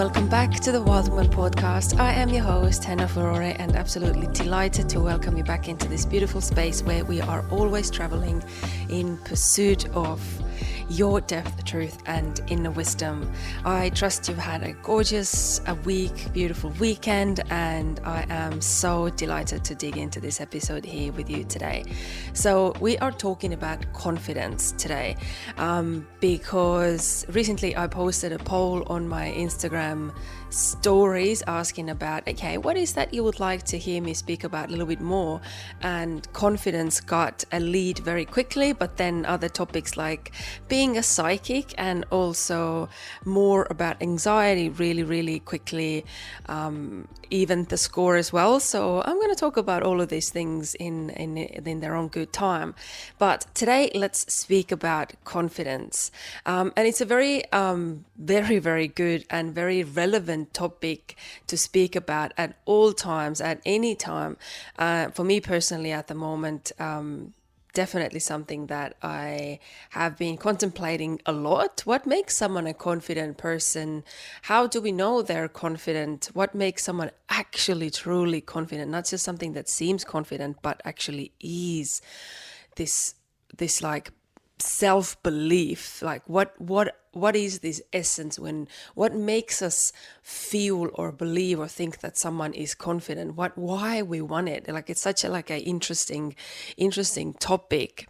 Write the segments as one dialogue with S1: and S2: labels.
S1: welcome back to the Wild Woman podcast. I am your host, Hanna, and absolutely delighted to welcome you back into this beautiful space where we are always traveling in pursuit of your depth, truth, and inner wisdom. I trust you've had a gorgeous, beautiful weekend, and I am so delighted to dig into this episode here with you today. So we are talking about confidence today because recently I posted a poll on my Instagram stories asking about, okay, what is that you would like to hear me speak about a little bit more? And confidence got a lead very quickly, but then other topics like being a psychic and also more about anxiety really quickly even the score as well. So I'm going to talk about all of these things in their own good time. But today let's speak about confidence, and it's a very good and very relevant topic to speak about at all times, at any time. For me personally at the moment, definitely something that I have been contemplating a lot. What makes someone a confident person? How do we know they're confident? What makes someone actually truly confident? Not just something that seems confident, but actually is this like self-belief. Like what is this essence, what makes us feel or believe or think that someone is confident, why we want it? Like, it's such a interesting topic.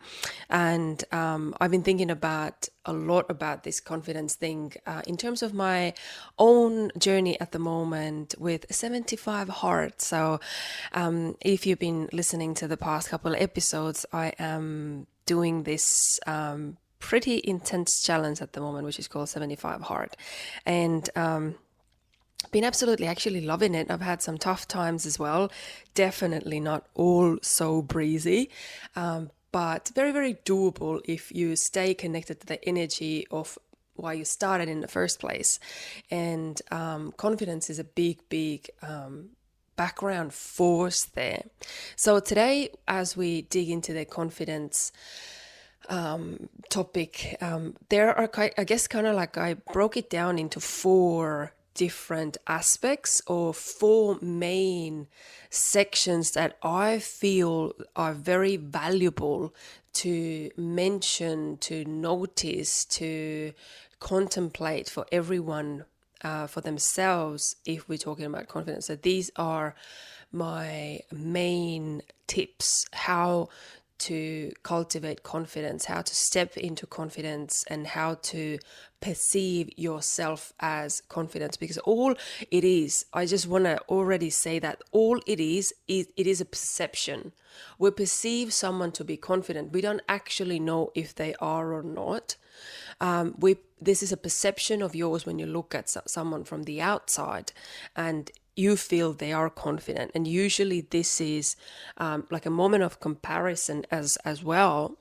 S1: And I've been thinking a lot about this confidence thing in terms of my own journey at the moment with 75 Hard. So if you've been listening to the past couple of episodes, I am doing this pretty intense challenge at the moment, which is called 75 Hard. And been absolutely actually loving it. I've had some tough times as well. Definitely not all so breezy, but very doable if you stay connected to the energy of why you started in the first place. And confidence is a big background force there. So today, as we dig into the confidence topic, there are, I guess, kind of like I broke it down into 4 different aspects or 4 main sections that I feel are very valuable to mention, to notice, to contemplate for everyone, for themselves, if we're talking about confidence. So these are my main tips: how to cultivate confidence, how to step into confidence, and how to perceive yourself as confidence. Because all it is, I just want to already say that all it is a perception. We perceive someone to be confident. We don't actually know if they are or not. This is a perception of yours when you look at someone from the outside and you feel they are confident. And usually this is like a moment of comparison as well.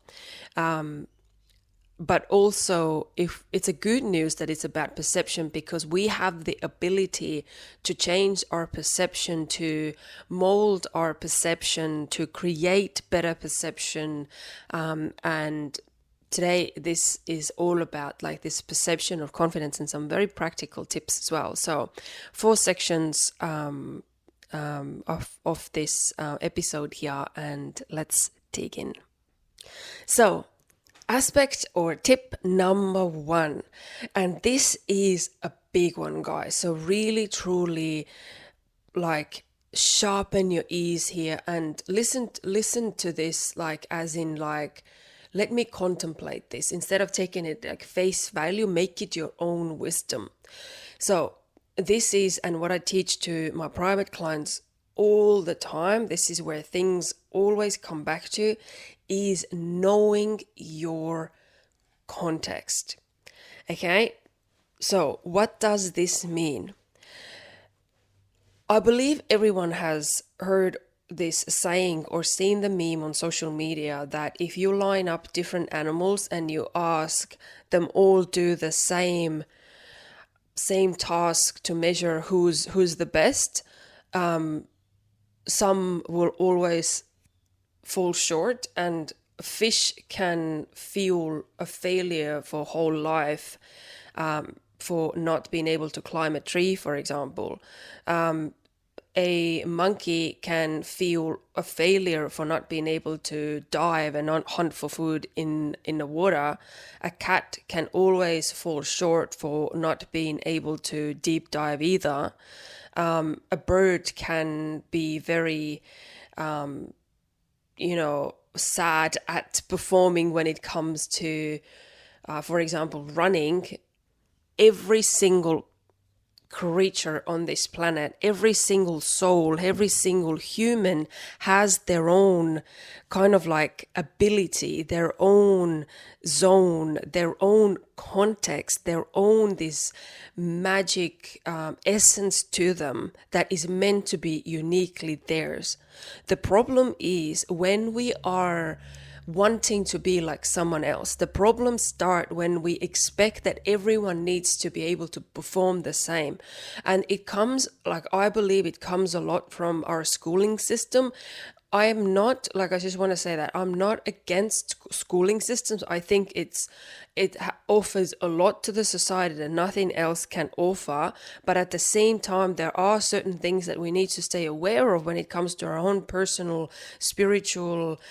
S1: But also, if it's a good news that it's about perception, because we have the ability to change our perception, to mold our perception, to create better perception. And today, this is all about like this perception of confidence and some very practical tips as well. So 4 sections of this episode here, and let's dig in. So, aspect or tip number 1, and this is a big one, guys. So really, truly, like, sharpen your ears here and listen to this, like, as in, like, let me contemplate this. Instead of taking it like face value, make it your own wisdom. So this is, and what I teach to my private clients all the time, this is where things always come back to, is knowing your context. Okay, so what does this mean? I believe everyone has heard this saying or seen the meme on social media that if you line up different animals and you ask them all do the same task to measure who's the best, some will always fall short, and fish can feel a failure for whole life for not being able to climb a tree, for example. A monkey can feel a failure for not being able to dive and not hunt for food in the water. A cat can always fall short for not being able to deep dive either. A bird can be very, sad at performing when it comes to, for example, running. Every single creature on this planet, every single soul, every single human has their own kind of like ability, their own zone, their own context, their own this magic essence to them that is meant to be uniquely theirs. The problem is when we are wanting to be like someone else. The problems start when we expect that everyone needs to be able to perform the same. And it comes, like, I believe it comes a lot from our schooling system. I am not, like, I just want to say that I'm not against schooling systems. I think it offers a lot to the society that nothing else can offer. But at the same time, there are certain things that we need to stay aware of when it comes to our own personal, spiritual,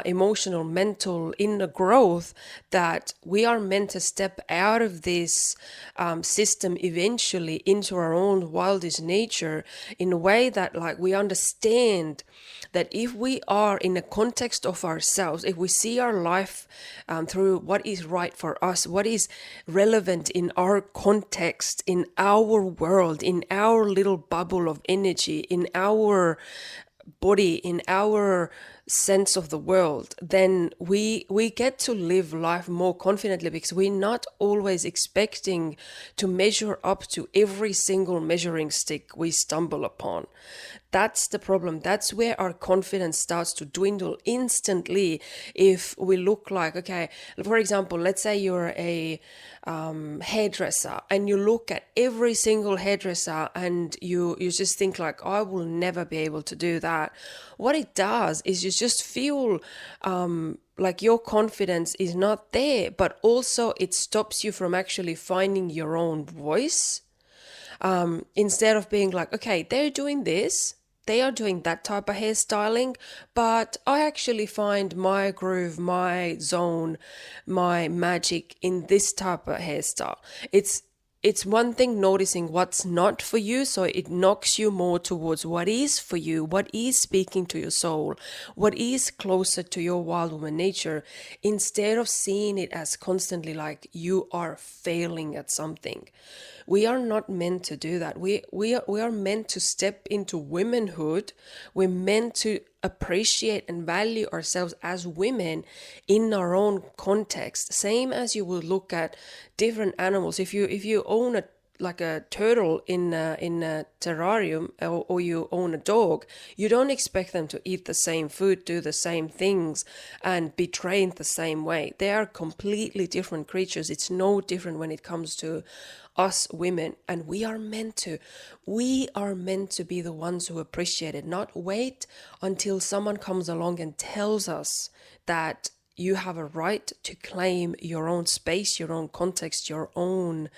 S1: emotional, mental inner growth, that we are meant to step out of this system eventually into our own wildest nature in a way that, like, we understand that if we are in the context of ourselves, if we see our life through what is right for us, what is relevant in our context, in our world, in our little bubble of energy, in our body, in our sense of the world, then we get to live life more confidently, because we're not always expecting to measure up to every single measuring stick we stumble upon. That's the problem. That's where our confidence starts to dwindle instantly. If we look like, okay, for example, let's say you're a hairdresser and you look at every single hairdresser and you just think like, I will never be able to do that. What it does is you just feel like your confidence is not there, but also it stops you from actually finding your own voice. Instead of being like, okay, they're doing this, they are doing that type of hairstyling, but I actually find my groove, my zone, my magic in this type of hairstyle. It's one thing noticing what's not for you, so it knocks you more towards what is for you, what is speaking to your soul, what is closer to your wild woman nature, instead of seeing it as constantly like you are failing at something. We are not meant to do that. We are meant to step into womanhood. We're meant to appreciate and value ourselves as women in our own context. Same as you would look at different animals. If you own a turtle in a terrarium, or you own a dog, you don't expect them to eat the same food, do the same things, and be trained the same way. They are completely different creatures. It's no different when it comes to us women, and we are meant to be the ones who appreciate it, not wait until someone comes along and tells us that you have a right to claim your own space, your own context, your own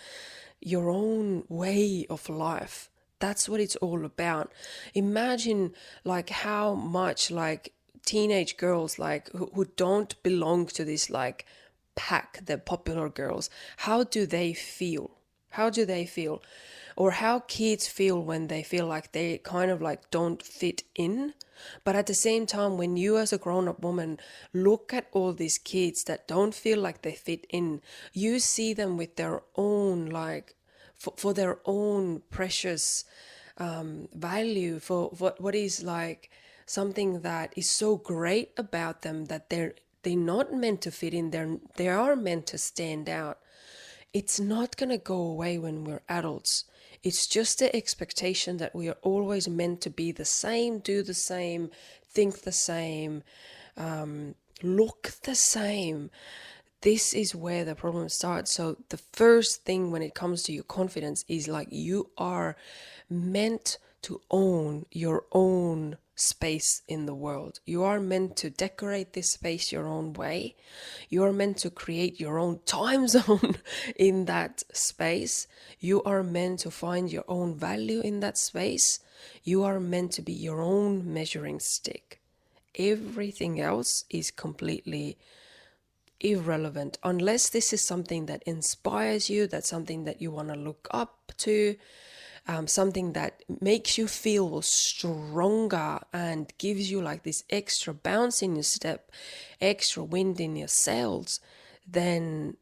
S1: way of life. That's what it's all about. Imagine like how much like teenage girls like who don't belong to this like pack, the popular girls, how do they feel? How do they feel? Or how kids feel when they feel like they kind of like don't fit in? But at the same time, when you as a grown-up woman look at all these kids that don't feel like they fit in, you see them with their own like, for their own precious value, for what is like something that is so great about them, that they're not meant to fit in, they are meant to stand out. It's not going to go away when we're adults. It's just the expectation that we are always meant to be the same, do the same, think the same, look the same. This is where the problem starts. So the first thing when it comes to your confidence is like you are meant to own your own space in the world. You are meant to decorate this space your own way. You are meant to create your own time zone in that space. You are meant to find your own value in that space. You are meant to be your own measuring stick. Everything else is completely irrelevant unless this is something that inspires you, that's something that you want to look up to, something that makes you feel stronger and gives you like this extra bounce in your step, extra wind in your sails, then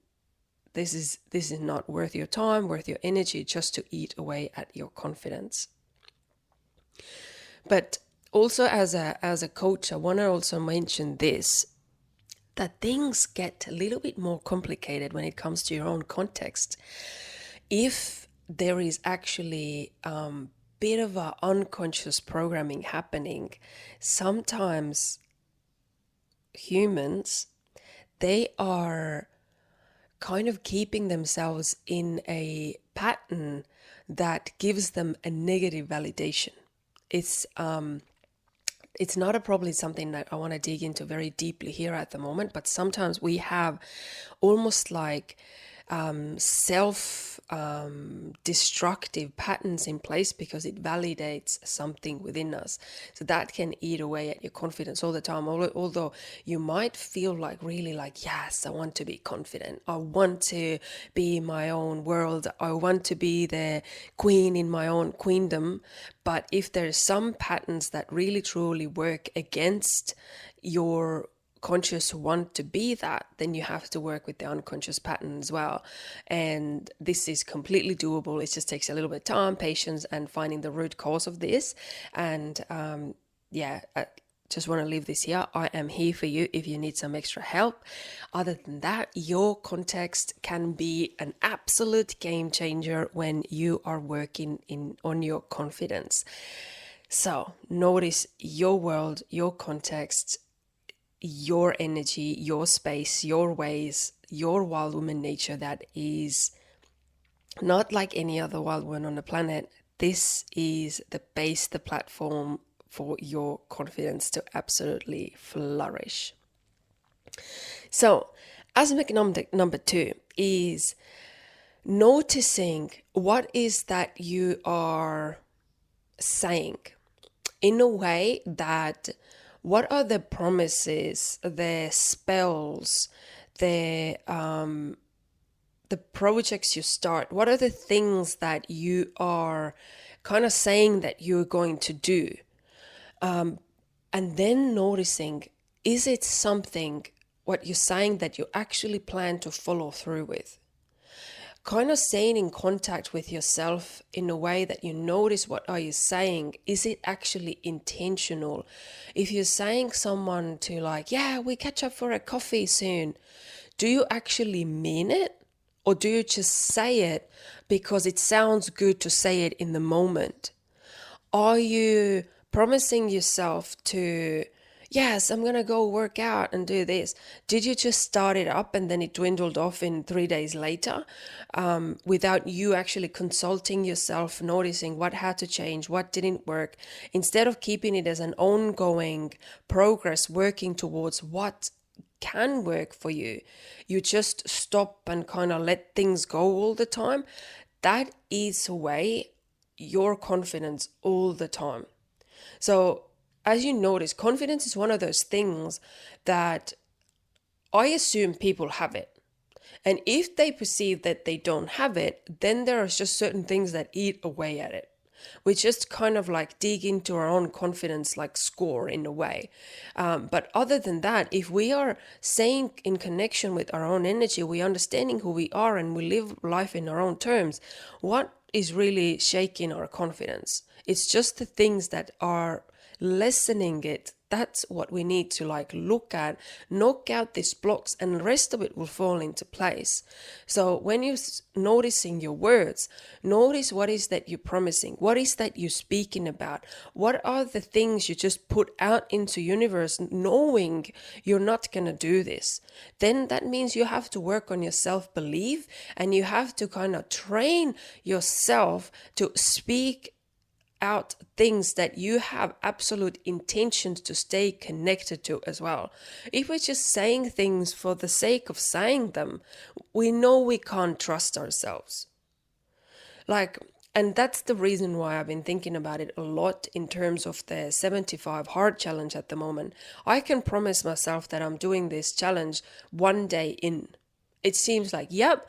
S1: this is not worth your time, worth your energy, just to eat away at your confidence. But also as a coach, I want to also mention this, that things get a little bit more complicated when it comes to your own context. If there is actually bit of a unconscious programming happening, sometimes humans, they are kind of keeping themselves in a pattern that gives them a negative validation. It's not probably something that I want to dig into very deeply here at the moment, but sometimes we have almost like self-destructive patterns in place because it validates something within us. So that can eat away at your confidence all the time. Although you might feel like really like, yes, I want to be confident. I want to be in my own world. I want to be the queen in my own queendom. But if there's some patterns that really truly work against your conscious want to be that, then you have to work with the unconscious pattern as well. And this is completely doable. It just takes a little bit of time, patience, and finding the root cause of this. And I just want to leave this here. I am here for you if you need some extra help. Other than that, your context can be an absolute game changer when you are working on your confidence. So notice your world, your context, your energy, your space, your ways, your wild woman nature that is not like any other wild woman on the planet. This is the base, the platform for your confidence to absolutely flourish. So, aspect number 2 is noticing what is that you are saying in a way that what are the promises, the spells, the projects you start? What are the things that you are kind of saying that you're going to do? And then noticing, is it something, what you're saying, that you actually plan to follow through with? Kind of staying in contact with yourself in a way that you notice, what are you saying? Is it actually intentional? If you're saying someone to like, yeah, we catch up for a coffee soon, do you actually mean it? Or do you just say it because it sounds good to say it in the moment? Are you promising yourself to, yes, I'm going to go work out and do this? Did you just start it up and then it dwindled off in 3 days later without you actually consulting yourself, noticing what had to change, what didn't work, instead of keeping it as an ongoing progress, working towards what can work for you? You just stop and kind of let things go all the time. That eats away your confidence all the time. So as you notice, confidence is one of those things that I assume people have it. And if they perceive that they don't have it, then there are just certain things that eat away at it. We just kind of like dig into our own confidence, like score in a way. But other than that, if we are staying in connection with our own energy, we understanding who we are and we live life in our own terms, what is really shaking our confidence? It's just the things that are lessening it. That's what we need to like look at, knock out these blocks, and the rest of it will fall into place. So when you're noticing your words, notice what is that you're promising, what is that you're speaking about, what are the things you just put out into universe knowing you're not going to do this. Then that means you have to work on your self-belief, and you have to kind of train yourself to speak out things that you have absolute intentions to stay connected to as well. If we're just saying things for the sake of saying them, we know we can't trust ourselves. And that's the reason why I've been thinking about it a lot in terms of the 75 hard challenge at the moment. I can promise myself that I'm doing this challenge one day in. It seems like, yep,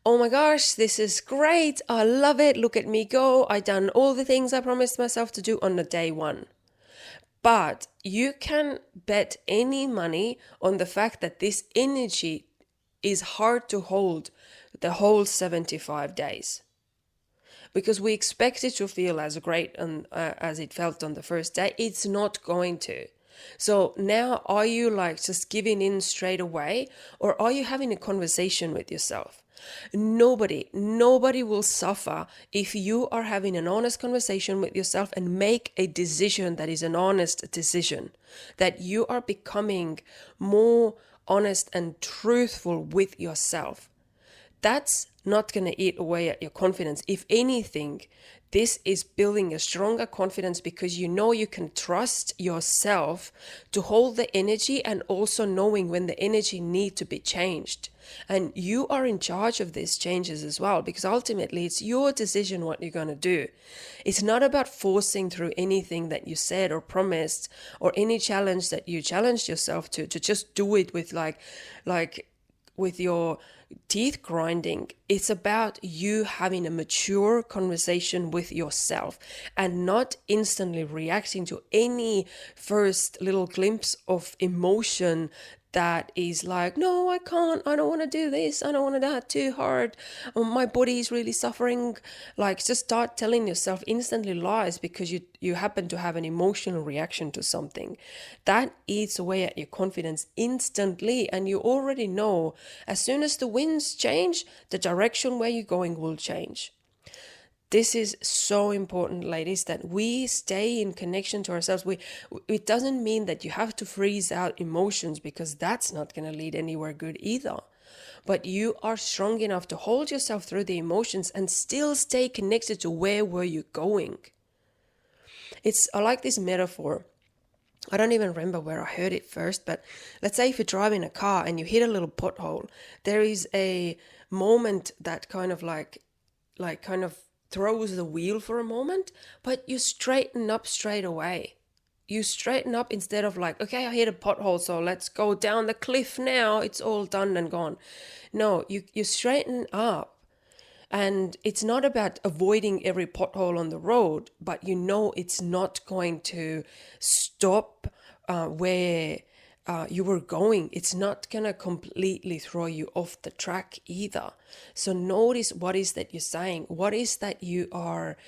S1: oh my gosh, this is great. I love it. Look at me go. I done all the things I promised myself to do on the day one. But you can bet any money on the fact that this energy is hard to hold the whole 75 days. Because we expect it to feel as great as it felt on the first day. It's not going to. So now, are you like just giving in straight away, or are you having a conversation with yourself? Nobody will suffer if you are having an honest conversation with yourself and make a decision that is an honest decision, that you are becoming more honest and truthful with yourself. That's not going to eat away at your confidence. If anything, this is building a stronger confidence because you know you can trust yourself to hold the energy, and also knowing when the energy needs to be changed. And you are in charge of these changes as well, because ultimately it's your decision what you're going to do. It's not about forcing through anything that you said or promised, or any challenge that you challenged yourself to just do it with like with your teeth grinding. It's about you having a mature conversation with yourself and not instantly reacting to any first little glimpse of emotion that is like, no, I can't, I don't want to do this, I don't want to do that too hard, my body is really suffering. Like, just start telling yourself instantly lies because you happen to have an emotional reaction to something. That eats away at your confidence instantly, and you already know as soon as the winds change, the direction where you're going will change. This is so important, ladies, that we stay in connection to ourselves. It doesn't mean that you have to freeze out emotions, because that's not going to lead anywhere good either. But you are strong enough to hold yourself through the emotions and still stay connected to where were you going. I like this metaphor. I don't even remember where I heard it first, but let's say if you're driving a car and you hit a little pothole, there is a moment that kind of throws the wheel for a moment, but you straighten up straight away. You straighten up instead of like, okay, I hit a pothole, so let's go down the cliff now. It's all done and gone. No, you straighten up. And it's not about avoiding every pothole on the road, but you know it's not going to stop where you were going. It's not going to completely throw you off the track either. So notice what is that you're saying. What is that you are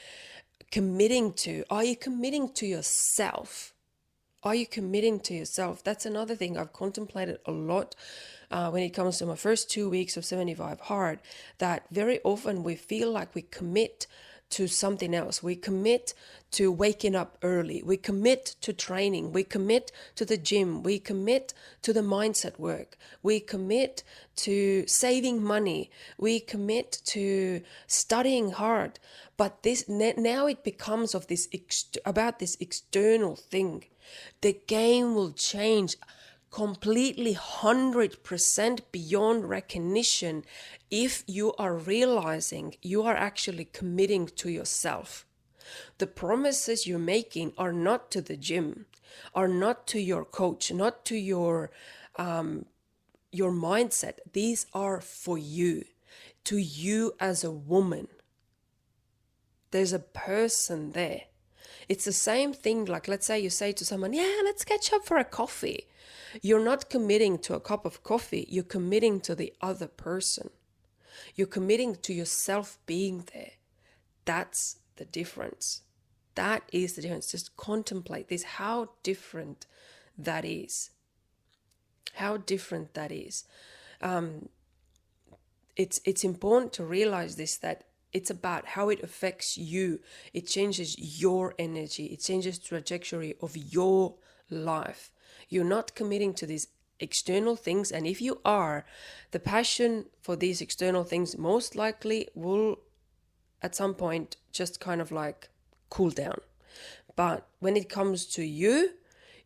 S1: committing to? Are you committing to yourself? Are you committing to yourself? That's another thing I've contemplated a lot when it comes to my first 2 weeks of 75 Hard, that very often we feel like we commit to something else. We commit to waking up early. We commit to training. We commit to the gym. We commit to the mindset work. We commit to saving money. We commit to studying hard. But this now it becomes about this external thing. The game will change completely 100% beyond recognition if you are realizing you are actually committing to yourself. The promises you're making are not to the gym, are not to your coach, not to your mindset. These are for you, to you as a woman. There's a person there. It's the same thing, like let's say you say to someone, yeah, let's catch up for a coffee. You're not committing to a cup of coffee. You're committing to the other person. You're committing to yourself being there. That's the difference. That is the difference. Just contemplate this, how different that is. How different that is. It's important to realize this, that it's about how it affects you. It changes your energy. It changes the trajectory of your life. You're not committing to these external things. And if you are, the passion for these external things most likely will at some point just kind of like cool down. But when it comes to you,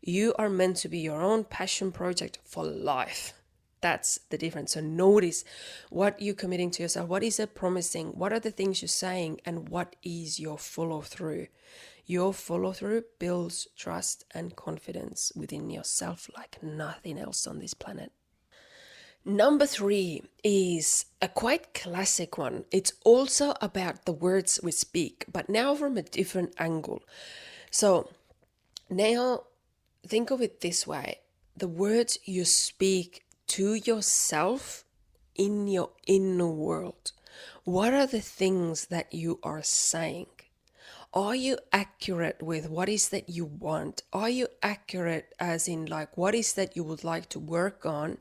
S1: you are meant to be your own passion project for life. That's the difference. So notice what you're committing to yourself. What is it promising? What are the things you're saying? And what is your follow through? Your follow through builds trust and confidence within yourself like nothing else on this planet. Number 3 is a quite classic one. It's also about the words we speak, but now from a different angle. So now think of it this way. The words you speak to yourself in your inner world. What are the things that you are saying? Are you accurate with what is that you want? Are you accurate as in like what is that you would like to work on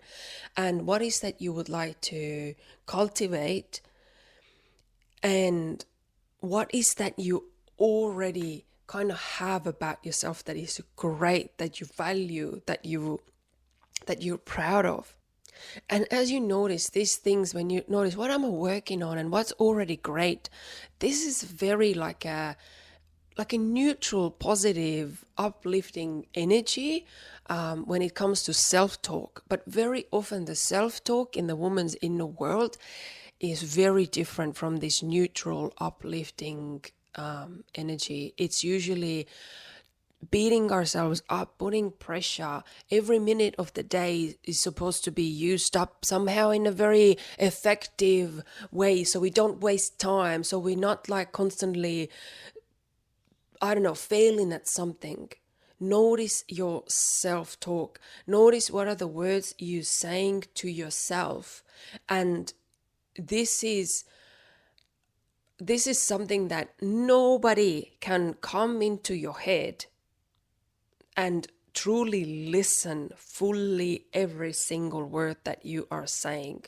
S1: and what is that you would like to cultivate and what is that you already kind of have about yourself that is great, that you value, that you're proud of? And as you notice these things, when you notice what am I working on and what's already great, this is very like a neutral, positive, uplifting energy when it comes to self-talk. But very often the self-talk in the woman's inner world is very different from this neutral, uplifting energy. It's usually beating ourselves up, putting pressure. Every minute of the day is supposed to be used up somehow in a very effective way, so we don't waste time, so we're not like constantly, failing at something. Notice your self-talk. Notice what are the words you're saying to yourself. And this is something that nobody can come into your head and truly listen fully every single word that you are saying.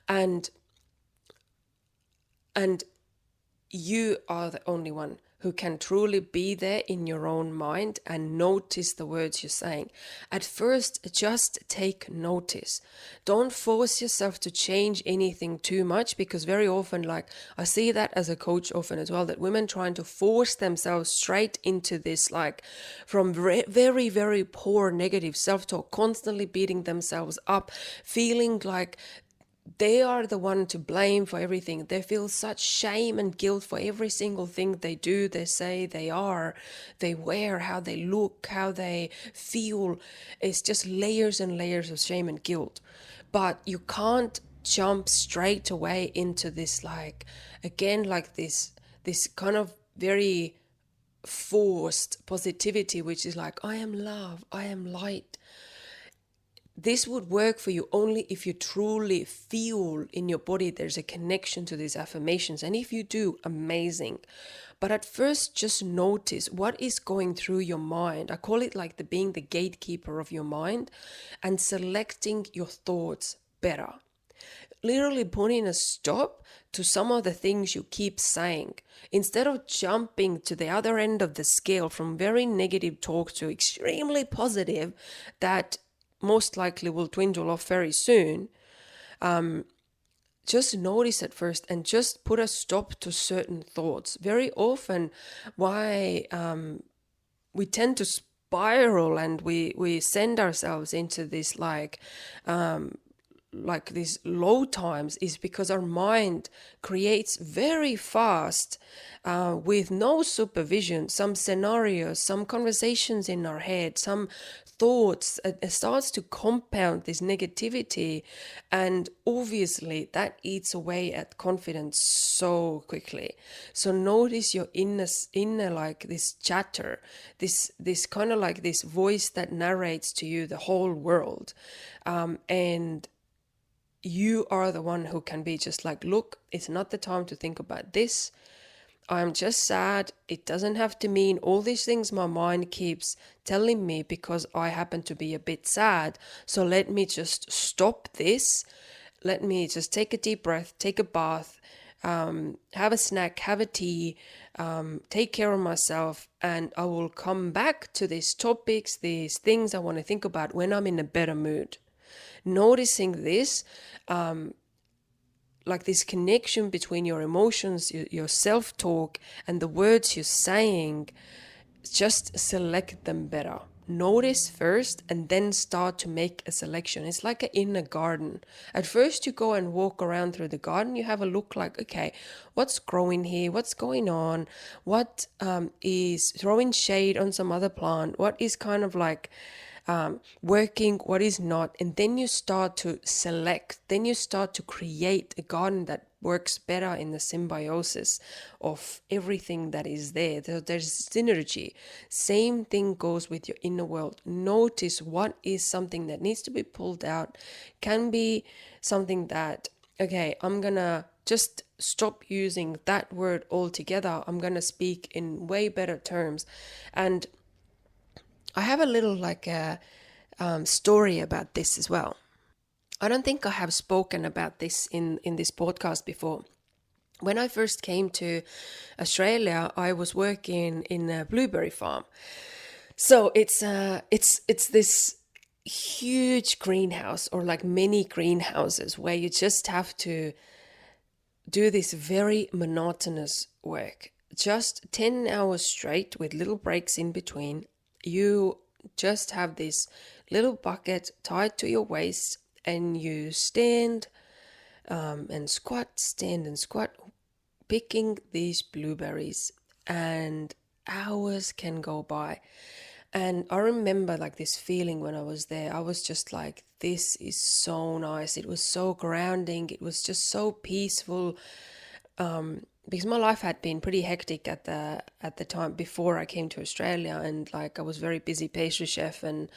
S1: And you are the only one who can truly be there in your own mind and notice the words you're saying. At first, just take notice. Don't force yourself to change anything too much, because very often, like I see that as a coach often as well, that women trying to force themselves straight into this, like from very, very poor negative self-talk, constantly beating themselves up, feeling like they are the one to blame for everything. They feel such shame and guilt for every single thing they do, they say, they are, they wear, how they look, how they feel. It's just layers and layers of shame and guilt. But you can't jump straight away into this, like, again, like this kind of very forced positivity, which is like, I am love, I am light. This would work for you only if you truly feel in your body there's a connection to these affirmations. And if you do, amazing. But at first, just notice what is going through your mind. I call it like being the gatekeeper of your mind and selecting your thoughts better. Literally putting a stop to some of the things you keep saying. Instead of jumping to the other end of the scale from very negative talk to extremely positive that most likely will dwindle off very soon, just notice it first and just put a stop to certain thoughts. Very often why we tend to spiral and we send ourselves into this like these low times is because our mind creates very fast with no supervision some scenarios, some conversations in our head, some thoughts. It starts to compound this negativity, and obviously that eats away at confidence so quickly. So notice your inner like this chatter, this kind of like this voice that narrates to you the whole world, and you are the one who can be just like, look, it's not the time to think about this. I'm just sad. It doesn't have to mean all these things my mind keeps telling me because I happen to be a bit sad. So let me just stop this. Let me just take a deep breath, take a bath, have a snack, have a tea, take care of myself, and I will come back to these topics, these things I want to think about when I'm in a better mood. Noticing this like this connection between your emotions, your self-talk, and the words you're saying. Just select them better. Notice first and then start to make a selection. It's like in a garden. At first you go and walk around through the garden, you have a look like, okay, what's growing here, what's going on, what is throwing shade on some other plant, what is kind of like working, what is not, and then you start to select, then you start to create a garden that works better in the symbiosis of everything that is there. There's synergy. Same thing goes with your inner world. Notice what is something that needs to be pulled out, can be something that, okay, I'm gonna just stop using that word altogether. I'm gonna speak in way better terms. And I have a little like a story about this as well. I don't think I have spoken about this in this podcast before. When I first came to Australia, I was working in a blueberry farm. So it's this huge greenhouse, or like many greenhouses, where you just have to do this very monotonous work. Just 10 hours straight with little breaks in between. You just have this little bucket tied to your waist, and you stand and squat, picking these blueberries, and hours can go by. And I remember like this feeling when I was there. I was just like, this is so nice. It was so grounding. It was just so peaceful. Because my life had been pretty hectic at the time before I came to Australia, and like I was very busy pastry chef and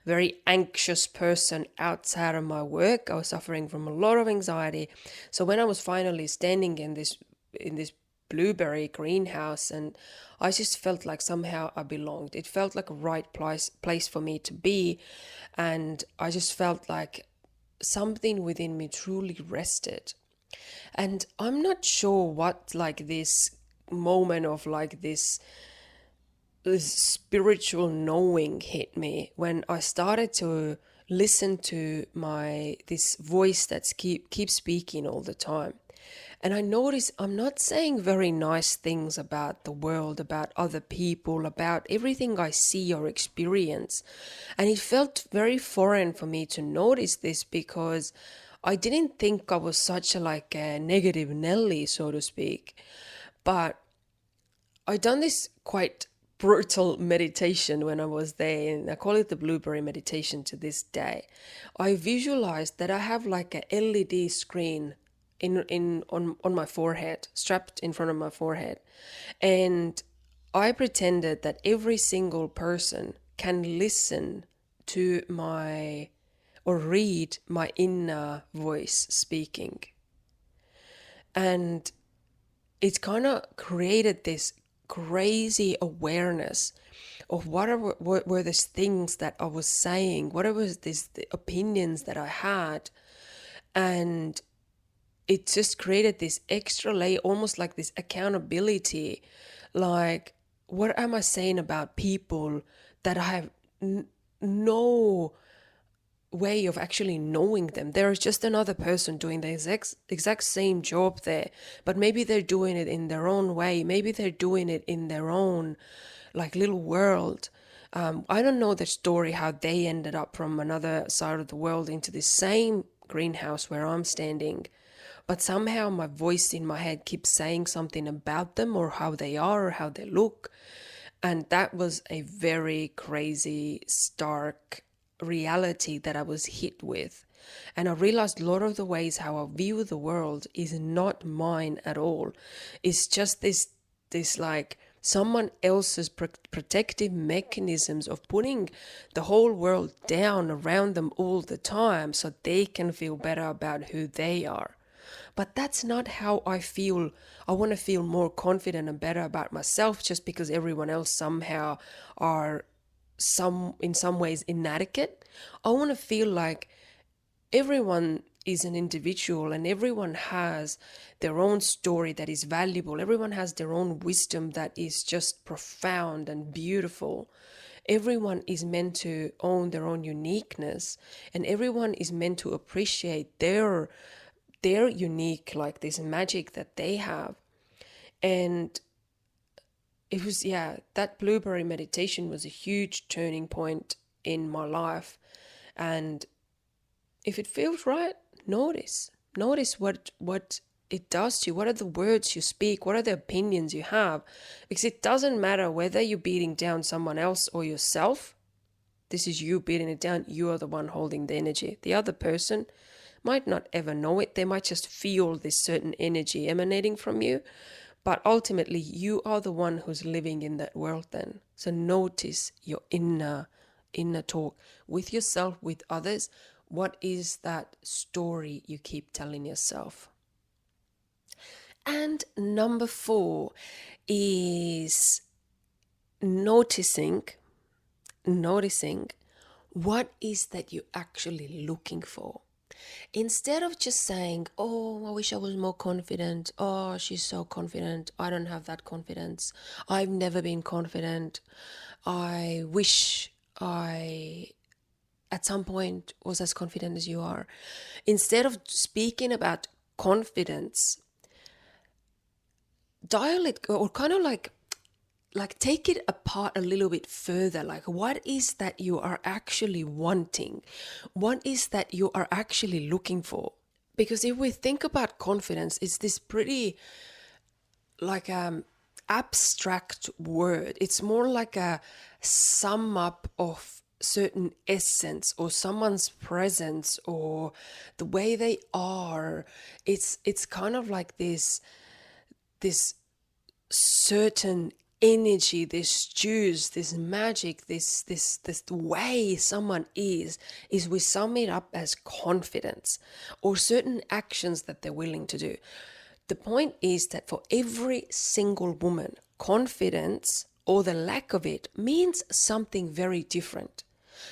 S1: very anxious person outside of my work. I was suffering from a lot of anxiety. So when I was finally standing in this blueberry greenhouse, and I just felt like somehow I belonged. It felt like a right place for me to be, and I just felt like something within me truly rested. And I'm not sure what like this moment of like this spiritual knowing hit me when I started to listen to this voice that keeps speaking all the time. And I noticed I'm not saying very nice things about the world, about other people, about everything I see or experience. And it felt very foreign for me to notice this, because I didn't think I was such a negative Nelly, so to speak. But I done this quite brutal meditation when I was there, and I call it the blueberry meditation to this day. I visualized that I have like a LED screen on my forehead, strapped in front of my forehead. And I pretended that every single person can listen to or read my inner voice speaking. And it kind of created this crazy awareness of what were these things that I was saying, what was the opinions that I had. And it just created this extra layer, almost like this accountability. Like, what am I saying about people that I have no way of actually knowing them? There's just another person doing the exact same job there, but maybe they're doing it in their own way. Maybe they're doing it in their own like little world. I don't know the story how they ended up from another side of the world into the same greenhouse where I'm standing, but somehow my voice in my head keeps saying something about them, or how they are, or how they look. And that was a very crazy, stark reality that I was hit with. And I realized a lot of the ways how I view the world is not mine at all. It's just this like someone else's protective mechanisms of putting the whole world down around them all the time so they can feel better about who they are. But that's not how I feel. I want to feel more confident and better about myself just because everyone else somehow are in some ways inadequate. I want to feel like everyone is an individual, and everyone has their own story that is valuable. Everyone has their own wisdom that is just profound and beautiful. Everyone is meant to own their own uniqueness, and everyone is meant to appreciate their they're unique, like this magic that they have. And it was, that blueberry meditation was a huge turning point in my life. And if it feels right, notice what it does to you. What are the words you speak? What are the opinions you have? Because it doesn't matter whether you're beating down someone else or yourself. This is you beating it down. You are the one holding the energy. The other person might not ever know it. They might just feel this certain energy emanating from you. But ultimately, you are the one who's living in that world then. So notice your inner talk with yourself, with others. What is that story you keep telling yourself? And number 4 is noticing what is that you're actually looking for. Instead of just saying, oh, I wish I was more confident. Oh, she's so confident. I don't have that confidence. I've never been confident. I wish I at some point was as confident as you are. Instead of speaking about confidence, dial it, or kind of like take it apart a little bit further. Like, what is that you are actually wanting? What is that you are actually looking for? Because if we think about confidence, it's this pretty like abstract word. It's more like a sum up of certain essence or someone's presence or the way they are. It's kind of like this certain energy, this juice, this magic, this way someone is we sum it up as confidence or certain actions that they're willing to do. The point is that for every single woman, confidence or the lack of it means something very different.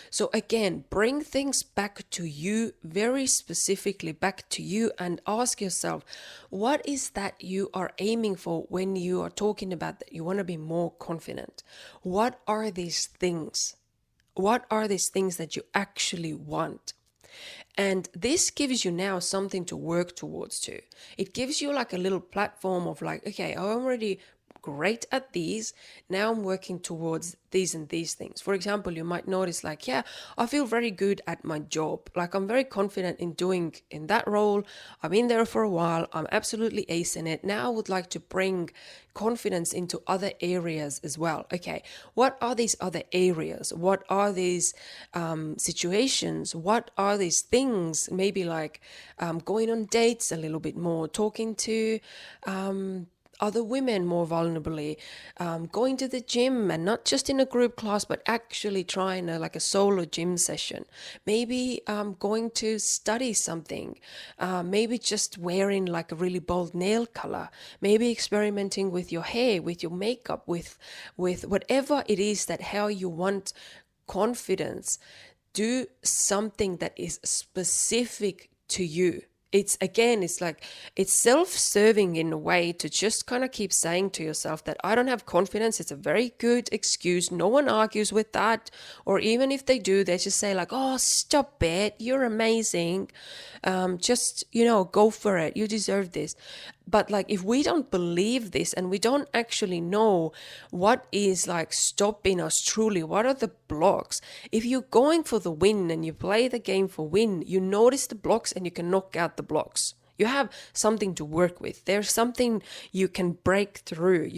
S1: So again, bring things back to you, very specifically back to you, and ask yourself, what is that you are aiming for when you are talking about that you want to be more confident? What are these things? What are these things that you actually want? And this gives you now something to work towards too. It gives you like a little platform of like, okay, I'm already great at these. Now I'm working towards these and these things. For example, you might notice like, yeah, I feel very good at my job. Like I'm very confident in doing in that role. I've been there for a while. I'm absolutely acing it. Now I would like to bring confidence into other areas as well. Okay, what are these other areas? What are these situations? What are these things? Maybe like going on dates a little bit more, talking to other women more vulnerably, going to the gym, and not just in a group class, but actually trying like a solo gym session. Maybe going to study something. Maybe just wearing like a really bold nail color. Maybe experimenting with your hair, with your makeup, with whatever it is that how you want confidence. Do something that is specific to you. It's like it's self-serving in a way to just kind of keep saying to yourself that I don't have confidence. It's a very good excuse. No one argues with that. Or even if they do, they just say like, oh, stop it. You're amazing. Just, go for it. You deserve this. But like, if we don't believe this and we don't actually know what is like stopping us truly, what are the blocks? If you're going for the win and you play the game for win, you notice the blocks and you can knock out the blocks. You have something to work with. There's something you can break through.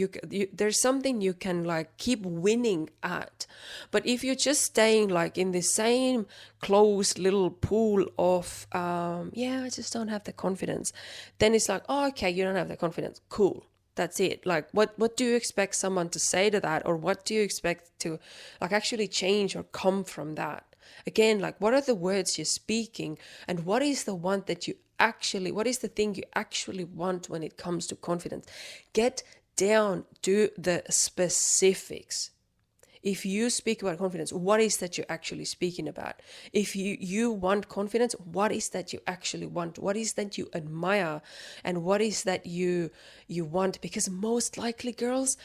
S1: There's something you can like keep winning at. But if you're just staying like in the same closed little pool of, I just don't have the confidence, then it's like, oh, okay, you don't have the confidence. Cool. That's it. Like, what do you expect someone to say to that? Or what do you expect to like actually change or come from that? Again, like, what are the words you're speaking, and what is the one that what is the thing you actually want when it comes to confidence? Get down to the specifics. If you speak about confidence, what is that you're actually speaking about? If you want confidence, what is that you actually want? What is that you admire? And what is that you want? Because most likely, girls,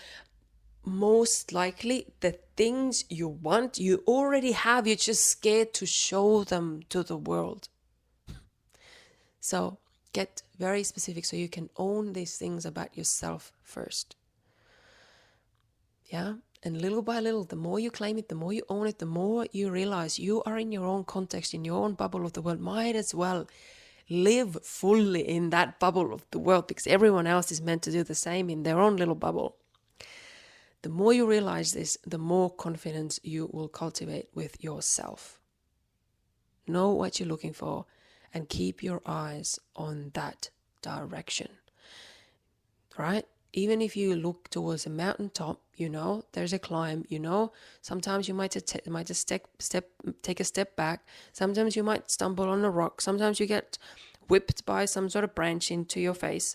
S1: the things you want, you already have. You're just scared to show them to the world. So Get very specific so you can own these things about yourself first. Yeah? And little by little, the more you claim it, the more you own it, the more you realize you are in your own context, in your own bubble of the world. Might as well live fully in that bubble of the world, because everyone else is meant to do the same in their own little bubble. The more you realize this, the more confidence you will cultivate with yourself. Know what you're looking for and keep your eyes on that direction, right? Even if you look towards a mountaintop, there's a climb, sometimes you might just take a step back. Sometimes you might stumble on a rock. Sometimes you get whipped by some sort of branch into your face.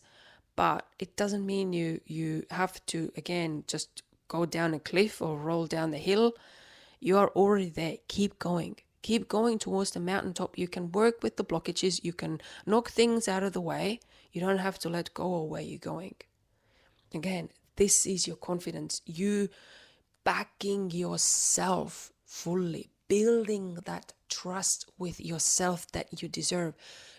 S1: But it doesn't mean you have to, again, just go down a cliff or roll down the hill. You are already there. Keep going. Keep going towards the mountaintop. You can work with the blockages. You can knock things out of the way. You don't have to let go of where you're going. Again, this is your confidence. You backing yourself fully, building that trust with yourself that you deserve,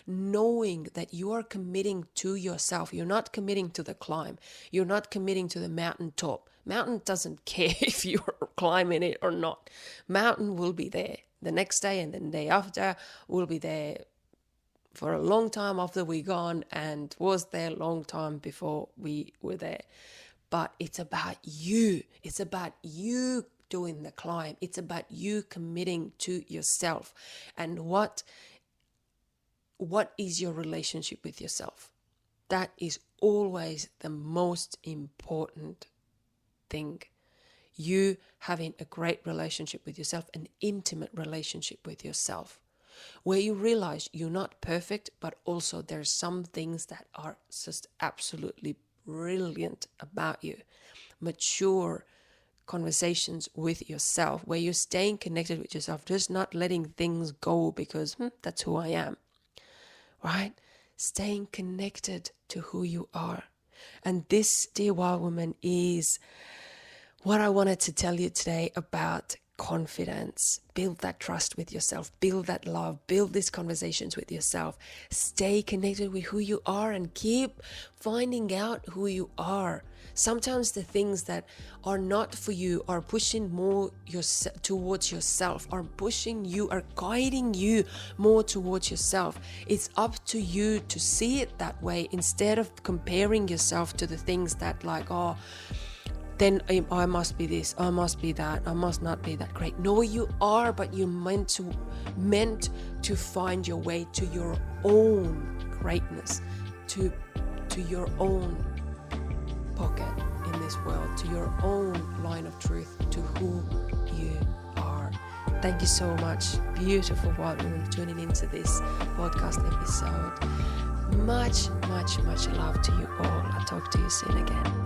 S1: knowing that you are committing to yourself. You're not committing to the climb. You're not committing to the mountaintop. Mountain doesn't care if you're climbing it or not. Mountain will be there the next day, and then the day after will be there for a long time after we're gone, and was there a long time before we were there. But it's about you. It's about you doing the climb. It's about you committing to yourself. And what is your relationship with yourself? That is always the most important thing. You having a great relationship with yourself, an intimate relationship with yourself, where you realize you're not perfect, but also there's some things that are just absolutely brilliant about you. Mature conversations with yourself, where you're staying connected with yourself, just not letting things go because that's who I am, right? Staying connected to who you are. And this, dear wild woman, is what I wanted to tell you today about confidence. Build that trust with yourself, build that love, build these conversations with yourself. Stay connected with who you are and keep finding out who you are. Sometimes the things that are not for you are pushing more towards yourself, are guiding you more towards yourself. It's up to you to see it that way, instead of comparing yourself to the things that then I must be this, I must be that, I must not be that great. No, you are, but you're meant to find your way to your own greatness, to your own pocket in this world, to your own line of truth, to who you are. Thank you so much, beautiful wild woman, tuning into this podcast episode. Much, much, much love to you all. I'll talk to you soon again.